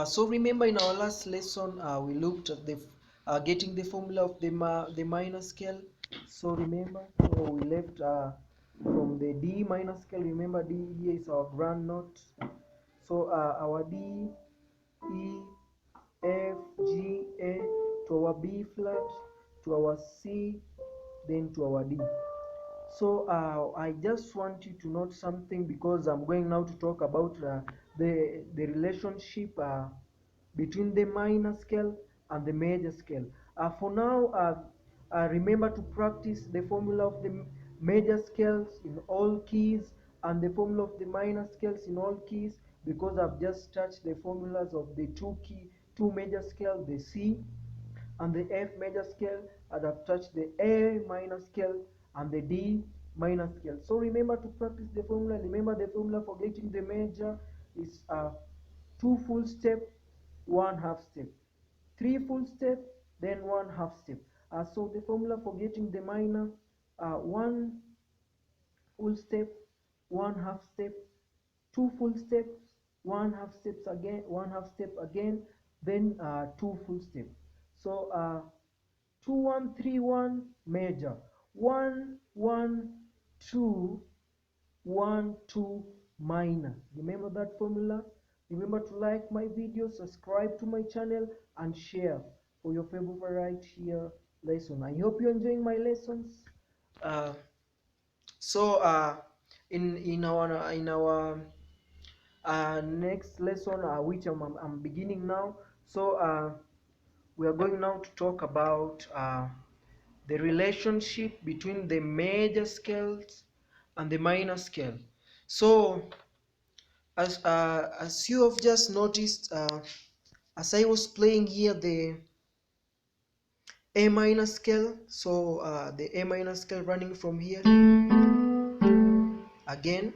So remember in our last lesson we looked at the getting the formula of the minor scale. So remember, so we left from the D minor scale. Remember, D here is our grand note. So our D, E, F, G, A, to our B flat, to our C, then to our D. So I just want you to note something, because I'm going now to talk about the relationship between the minor scale and the major scale. For now, remember to practice the formula of the major scales in all keys and the formula of the minor scales in all keys, because I've just touched the formulas of the two major scales, the C and the F major scale, and I've touched the A minor scale and the D minor scale. So remember to practice the formula. Remember the formula for getting the major is 2 full step, 1 half step, 3 full step, then 1 half step. So the formula for getting the minor, 1 full step, 1 half step, 2 full steps, 1 half steps again, 1 half step again, then 2 full steps. So 2 1 3 1 major, 1 1 2 1 2 minor. Remember that formula. Remember to like my video, subscribe to my channel, and share for your favorite here lesson. I hope you're enjoying my lessons. uh, so in our next lesson, which I'm beginning now, so we are going now to talk about the relationship between the major scales and the minor scale. So as you have just noticed, as I was playing here the A minor scale, so the A minor scale running from here again,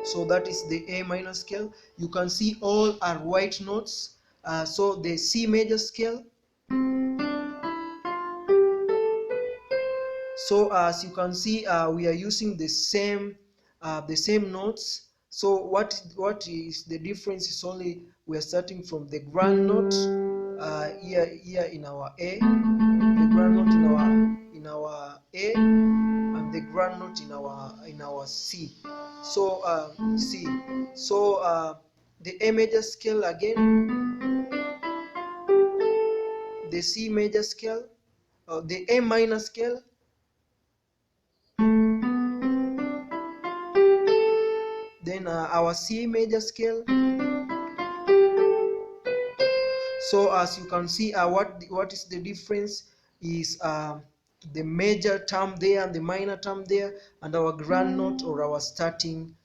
so that is the A minor scale. You can see all are white notes. So the C major scale, so as you can see, we are using the same notes. So what is the difference is only we are starting from the grand note here in our A, the grand note in our A, and the grand note in our C. So C. So the A major scale again, the C major scale, the A minor scale, then our C major scale. So as you can see, what is the difference is the major term there and the minor term there, and our grand note or our starting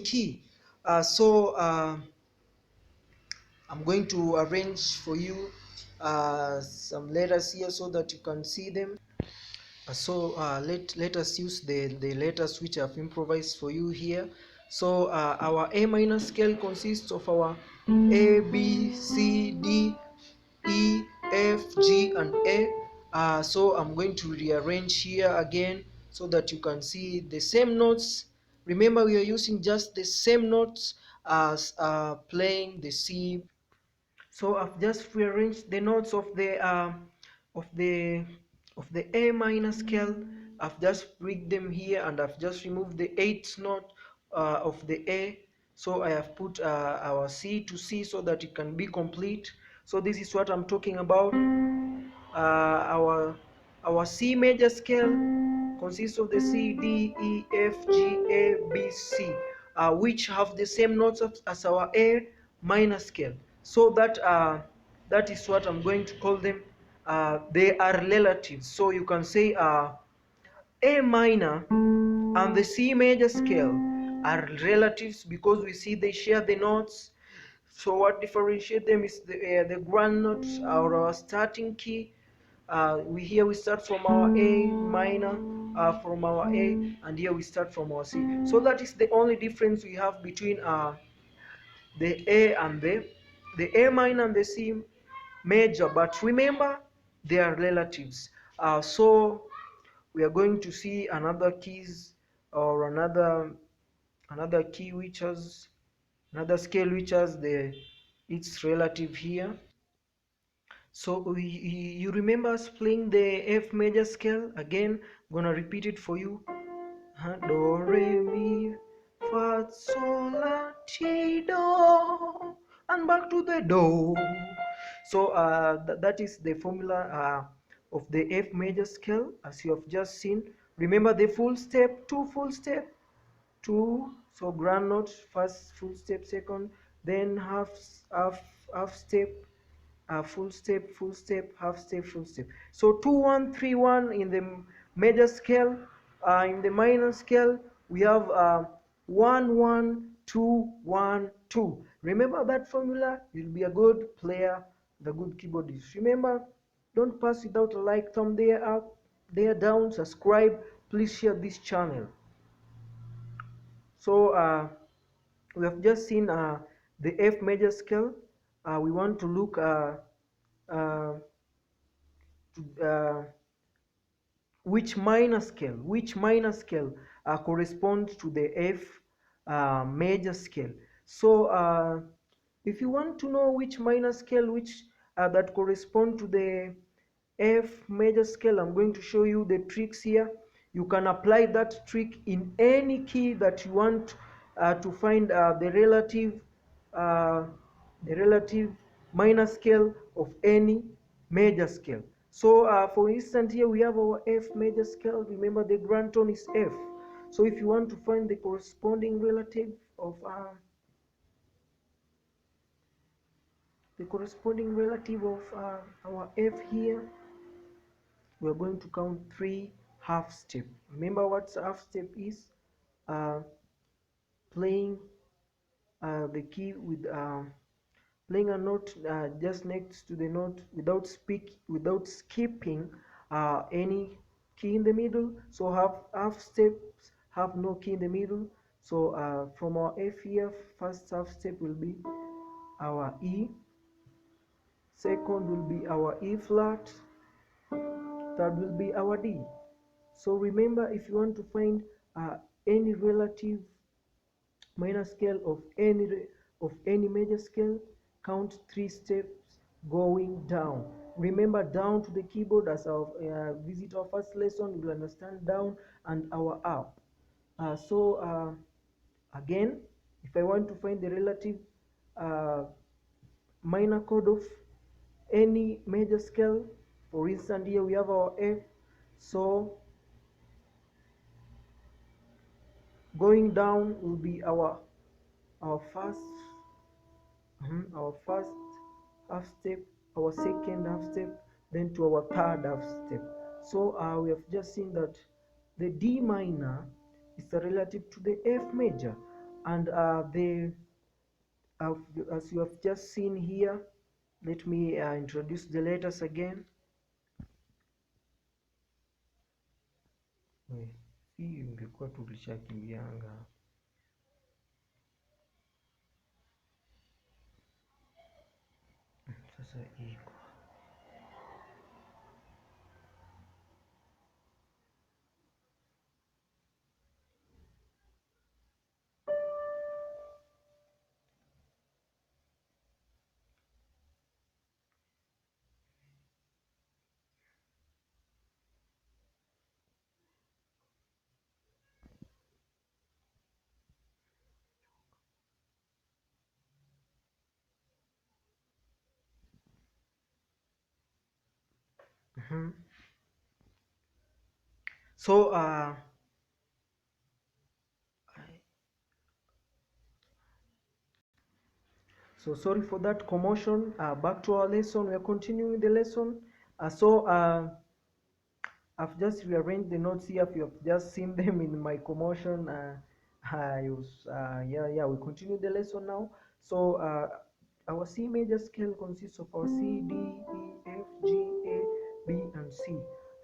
key. I'm going to arrange for you some letters here so that you can see them. Let us use the letters which I've improvised for you here. So our A minor scale consists of our A, B, C, D, E, F, G, and A. So I'm going to rearrange here again so that you can see the same notes. Remember, we are using just the same notes as playing the C. So I've just rearranged the notes of of the A minor scale. I've just rigged them here, and I've just removed the 8th note of the A. So I have put our C to C so that it can be complete. So this is what I'm talking about. Our C major scale consists of the C, D, E, F, G, A, B, C, which have the same notes as our A minor scale. So that is what I'm going to call them. They are relatives. So you can say A minor and the C major scale are relatives because we see they share the notes. So what differentiates them is the grand note or our starting key. Here we start from our A minor, from our A, and here we start from our C. So that is the only difference we have between the A and the A minor and the C major. But remember, they are relatives. So we are going to see another keys or another key which has another scale which has the its relative here. So you remember us playing the F major scale again. Gonna repeat it for you. Do re mi fa sol la ti do, and back to the do. So that is the formula of the F major scale, as you have just seen. Remember the full step, two full step, two. So grand note first, full step second, then half step, full step, half step, full step. So 2 1 3 1 in the major scale. In the minor scale, we have 1 1 2 1 2. Remember that formula. You'll be a good player, the good keyboardist. Remember, don't pass without a like, thumb there up, there down, subscribe. Please share this channel. So we have just seen the F major scale. We want to look uh, uh, which minor scale corresponds to the F major scale. So if you want to know which minor scale which that correspond to the F major scale, I'm going to show you the tricks here. You can apply that trick in any key that you want to find uh, the relative minor scale of any major scale. So for instance, here we have our F major scale. Remember, the grand tone is F. So if you want to find the corresponding relative of our F here, we're going to count 3 half step. Remember what half step is? Uh, playing the key with playing a note just next to the note without skipping any key in the middle. So half steps have no key in the middle. So from our F here, first half step will be our E, second will be our E flat, third will be our D. So remember, if you want to find any relative minor scale of any major scale, count 3 steps going down. Remember, down to the keyboard. As our visit our first lesson, you will understand down and our up. Again, if I want to find the relative uh, minor chord of any major scale, for instance, here we have our F. So going down will be our first our first half step, our second half step, then to our third half step. So we have just seen that the D minor is a relative to the F major, and as you have just seen here, let me introduce the letters again. Hii ingekuwa tulishakimbianga. Sasa iko so so sorry for that commotion. Back to our lesson. We are continuing the lesson. I've just rearranged the notes here. If you have just seen them in my commotion, we continue the lesson now. So our C major scale consists of our C, D, E, F, G, A, B, and C.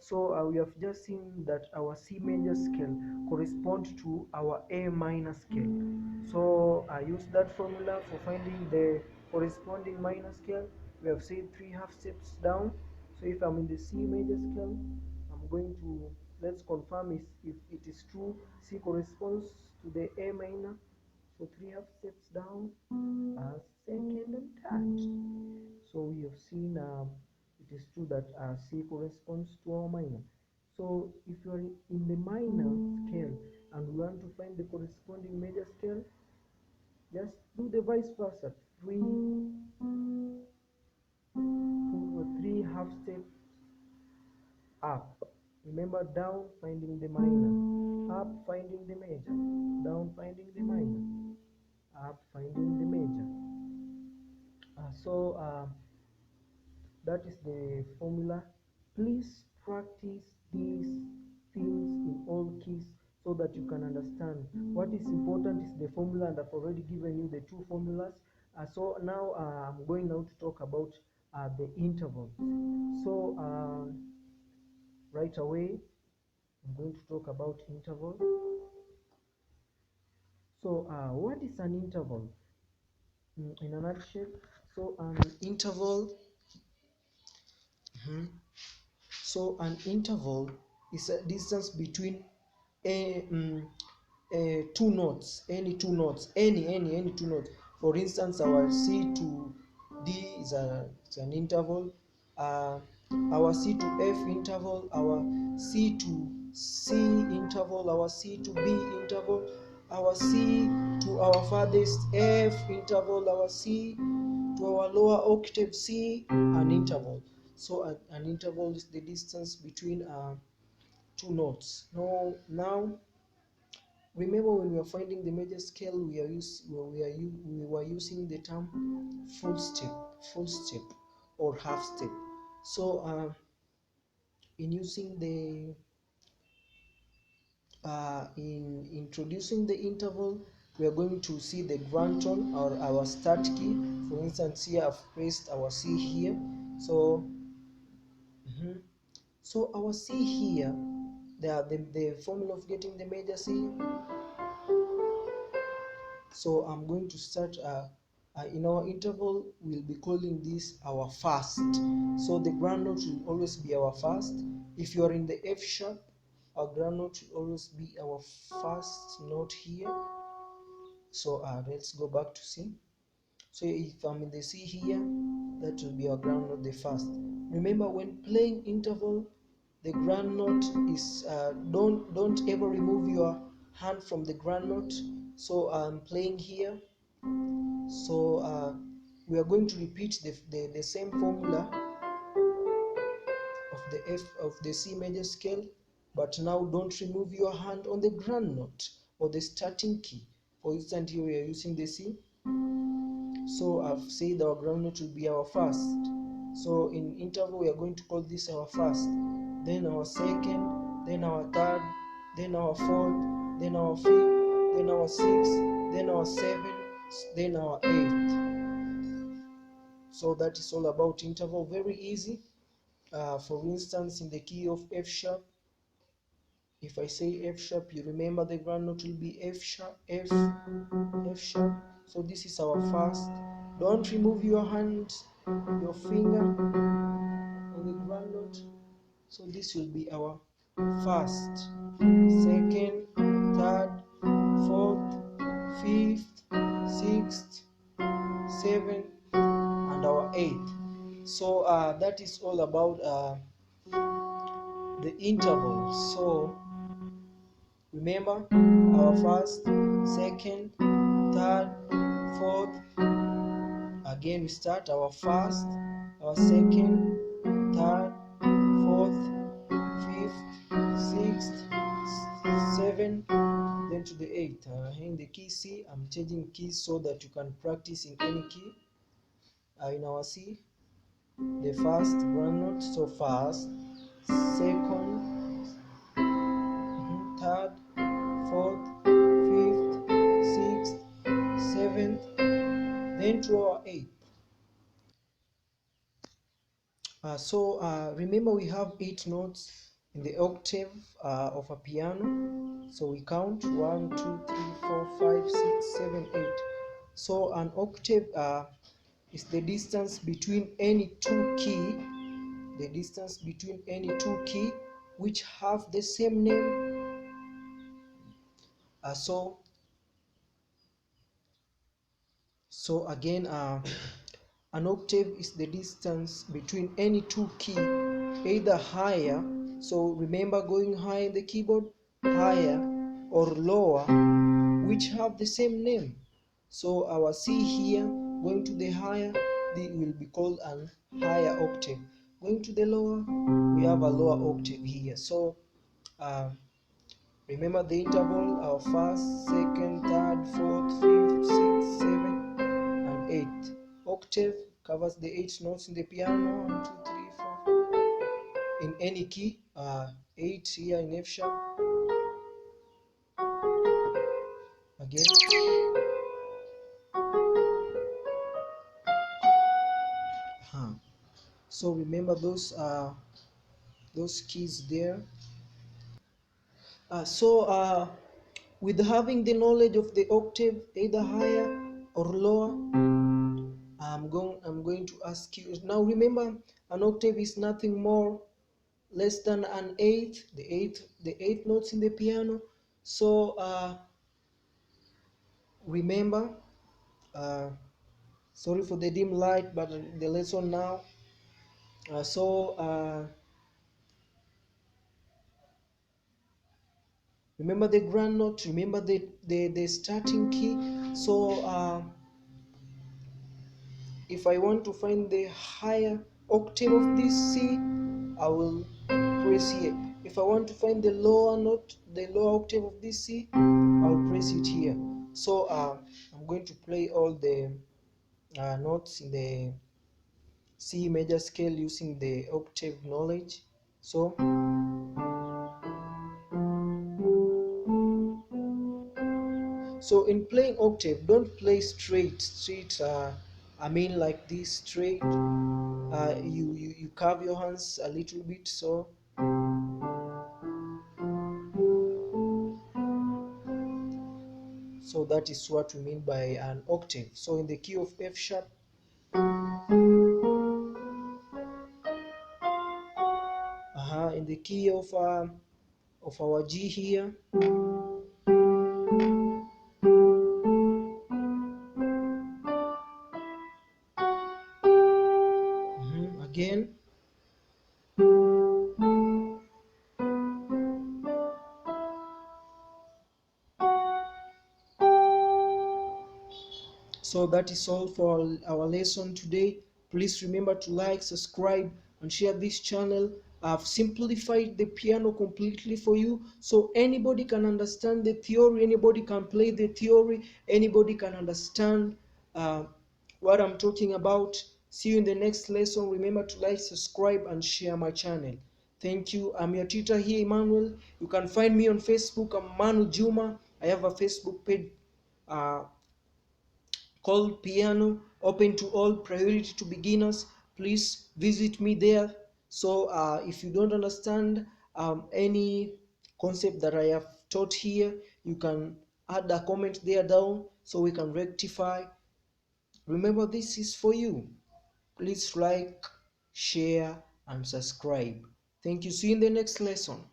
So we have just seen that our C major scale corresponds to our A minor scale. So I use that formula for finding the corresponding minor scale. We have said 3 half steps down. So if I'm in the C major scale, I'm going to, let's confirm if it is true. C corresponds to the A minor. So 3 half steps down, second and third. So we have seen it is true that C corresponds to our minor. So if you are in the minor scale and we want to find the corresponding major scale, just do the vice versa. 3 half steps up. Remember, down finding the minor, up finding the major, down finding the minor, up finding the major. That is the formula. Please practice these things in all keys so that you can understand. What is important is the formula, and I've already given you the two formulas. So now I'm going now to talk about the intervals. So right away, I'm going to talk about interval. So what is an interval? In a nutshell, so an interval. So an interval is a distance between a, two notes, any two notes, any two notes. For instance, our C to D it's an interval. Our C to F interval, our C to C interval, our C to B interval, our C to our farthest F interval, our C to our lower octave C, an interval. So an interval is the distance between two notes. Now remember, when we are finding the major scale, we were using the term full step or half step. So in using the in introducing the interval, we are going to see the grand tone or our start key. For instance, here I've pressed our C here. So so our C here, the formula of getting the major C. So I'm going to start in our interval, we'll be calling this our first. So the ground note will always be our first. If you are in the F sharp, our ground note will always be our first note here. So let's go back to C. So if I'm in the C here, that will be our ground note, the first. Remember, when playing interval, the ground note is don't ever remove your hand from the ground note. So I'm playing here. So we are going to repeat the same formula of the F of the C major scale, but now don't remove your hand on the ground note or the starting key. For instance, here we are using the C. So I've said our ground note will be our first. So in interval, we are going to call this our first, then our second, then our third, then our fourth, then our fifth, then our sixth, then our seventh, then our eighth. So that is all about interval. Very easy. For instance, in the key of F sharp, if I say F sharp, you remember the ground note will be F sharp, F sharp. So this is our first. Don't remove your hand, your finger on the ground note. So this will be our first, second, third, fourth, fifth, sixth, seventh, and our eighth. So that is all about the interval. So remember, our first, second, third, fourth. Again, we start our first, our second, third, fourth, fifth, sixth, seventh, then to the eighth. In the key C, I'm changing keys so that you can practice in any key. In our C, the first ground note, so first, second, third, fourth, fifth, sixth, seventh, then to our eighth. Remember, we have 8 notes in the octave of a piano. So we count 1, 2, 3, 4, 5, 6, 7, 8. So an octave is the distance between any two key, which have the same name. So So again, an octave is the distance between any two key, either higher, so remember going higher in the keyboard, higher, or lower, which have the same name. So our C here, going to the higher, will be called an higher octave. Going to the lower, we have a lower octave here. So remember the interval, our first, second, third, fourth, fifth, sixth, seventh, and eighth. Octave covers the 8 notes in the piano, 1, 2, 3, 4, in any key. 8 here in F sharp. Again. So remember those keys there. With having the knowledge of the octave, either higher or lower, I'm going to ask you now. Remember, an octave is nothing more less than an eighth. The eighth notes in the piano. So remember. Uh, Sorry for the dim light, but the lesson now. Remember the grand note. Remember the starting key. So if I want to find the higher octave of this C, I will press here. If I want to find the lower note, the lower octave of this C, I'll press it here. So I'm going to play all the notes in the C major scale using the octave knowledge. So in playing octave, don't play straight. I mean like this straight. You curve your hands a little bit. So that is what we mean by an octave. So in the key of F sharp, in the key of our G here, again. So that is all for our lesson today. Please remember to like, subscribe, and share this channel. I've simplified the piano completely for you, so anybody can understand the theory, anybody can play the theory, anybody can understand uh, what I'm talking about. See you in the next lesson. Remember to like, subscribe, and share my channel. Thank you. I'm your teacher here, Emmanuel. You can find me on Facebook. I'm Manu Juma. I have a Facebook page called Piano, open to all, priority to beginners. Please visit me there. So if you don't understand any concept that I have taught here, you can add a comment there down so we can rectify. Remember, this is for you. Please like, share, and subscribe. Thank you. See you in the next lesson.